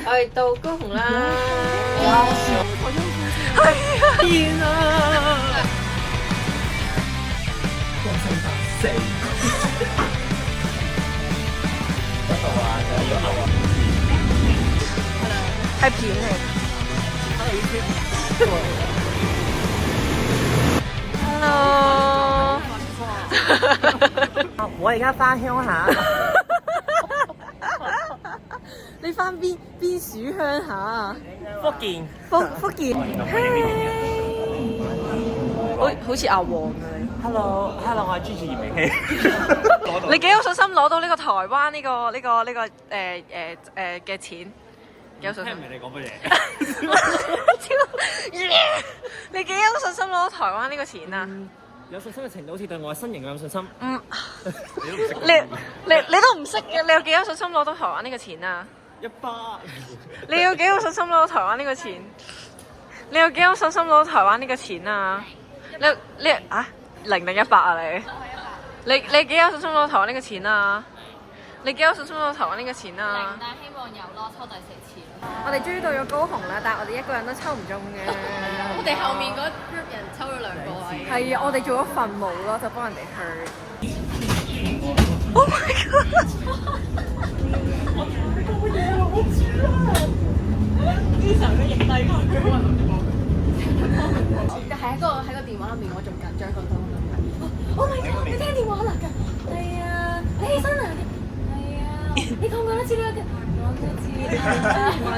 我哋到高雄啦！係啊！天啊！恭喜發四，嗰度啊，有牛啊，係片嚟。Hello， 我而家翻鄉下。你翻邊屬鄉下啊？福建。福建。好似阿黃啊你。Hello，我係 Gigi 嚴明熙。你幾有信心攞到呢個台灣呢嘅錢？幾有信心？聽唔明你講乜嘢？你幾有信心攞到台灣呢個錢啊？有信心嘅程度好似對我嘅身形有信心。你都唔識嘅，你有幾有信心攞到台灣呢個錢啊？一巴。你有幾有信心攞到台灣呢個錢？你有幾有信心攞到台灣呢個錢啊？你啊0定100啊你幾有信心攞到台灣呢個錢啊？你幾有信心攞到台灣呢個錢啊？但希望有咯，抽第4次。我哋終於到咗高雄啦，但係我哋一個人都抽唔中嘅。我哋後面嗰 group 人抽咗2個位。係啊，我哋做咗份務咯，就幫人哋去。Oh my god！ 喺個電話入面，我仲緊張過當時。Oh my god！ 你聽電話啦㗎？係啊，你起身啦？係啊，你講過多次啦㗎？講多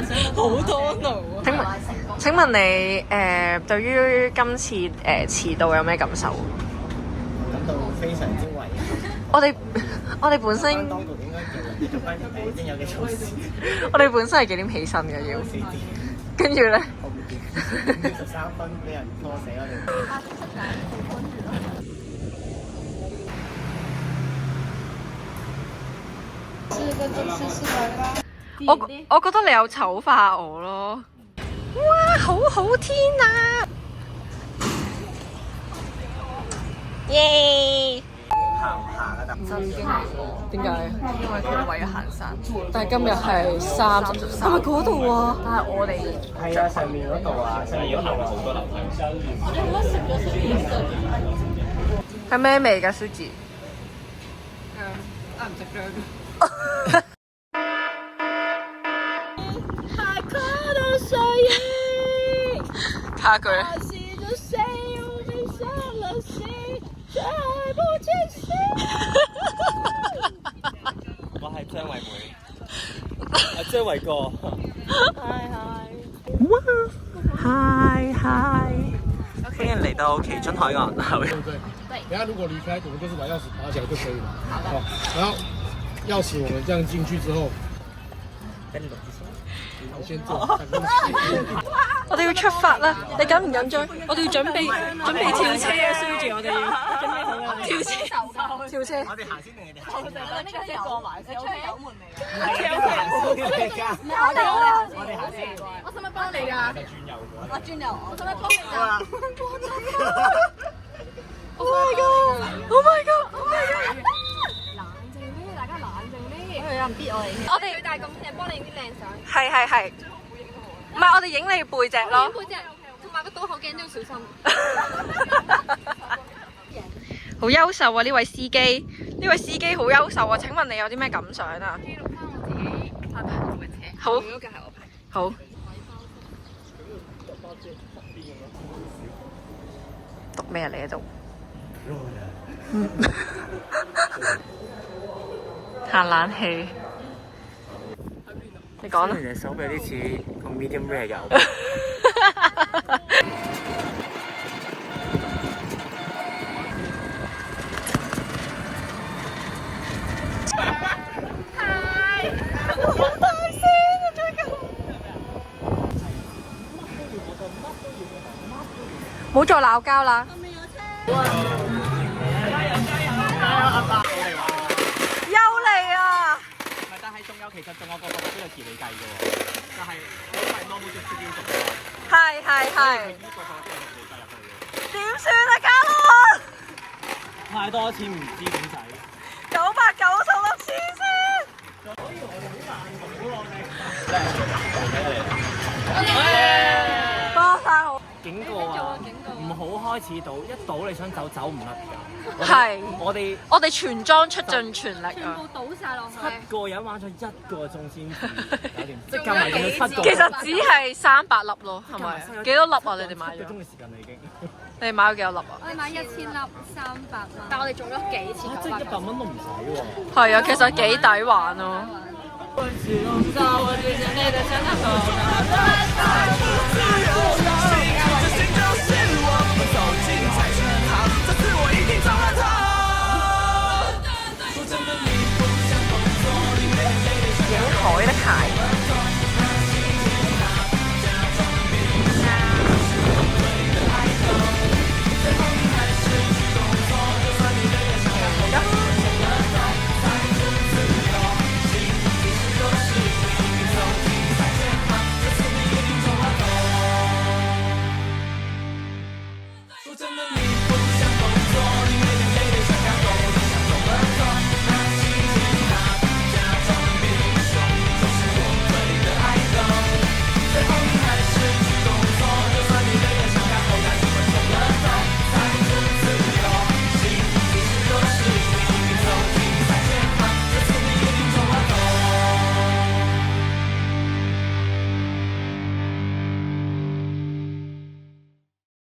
次。好多腦啊！請問你對於今次遲到有咩感受？感到非常之遺憾。我哋本身當局應該做翻已經有嘅措施。我哋本身係幾點起身嘅要？ 4點。跟住咧13分俾人拖死我哋。我覺得你有醜化我咯。哇，好天啊！耶！行唔行啊？震驚！點解？因為佢為咗行山，但係今日係33，係咪嗰度啊？但係我哋係啊，上面嗰度啊，上面嗰度好多樓梯。係咩味㗎，Suzy？唔食薑。下句咧。我係張惠妹，張惠哥。Hi，歡迎嚟到奇津海岸。对不对？等下如果离開，我們就是把鑰匙拔起來就可以了。好的。然後鑰匙我們這樣進去之後，我先做。我哋要出發啦！你緊唔緊張？我哋要準備跳車啊，Suzy，我哋要準備好啦！跳車。我哋行先定你哋行先？呢個先過埋先，我係油門嚟㗎。我哋行先。我使唔使幫你㗎？我轉右，我使唔使幫你㗎！Oh my god！Oh my god！Oh my god！冷靜啲，大家冷靜啲。有人逼我哋。我哋最大貢獻係幫你影啲靚相。係。唔係，我哋影你背脊咯。背脊，同埋個倒後鏡都要小心。好優秀啊！呢位司機好優秀啊！請問你有啲咩感想啊？記錄翻我自己拍到嘅車。好。嗰個係我拍。好。讀咩啊？你喺度？嘆冷氣。你講啦。你隻手臂有啲似個 medium rare 嘅牛。冇再鬧交啦！又嚟啊！但係其實仲有個呢個詞你計嘅喎，就係我係 normal 啲標準嘅。係。呢個都係你計入去嘅。點算啊，家樂？太多錢唔知點使。 996次先。多晒好。警告啊！唔好開始賭，一賭你想走走唔甩㗎。係我哋全裝出盡全力啊！倒晒落去。 7個人玩咗1個鐘先至搞掂，即係計埋咁樣7個。其實只係300粒咯，係咪？幾多粒啊？你哋買7個咗？鐘嘅時間啦已經。你哋買咗幾多粒啊？我哋買1000粒300蚊，但係我哋中咗幾次即係100蚊都唔使喎。係啊，其實幾抵玩咯。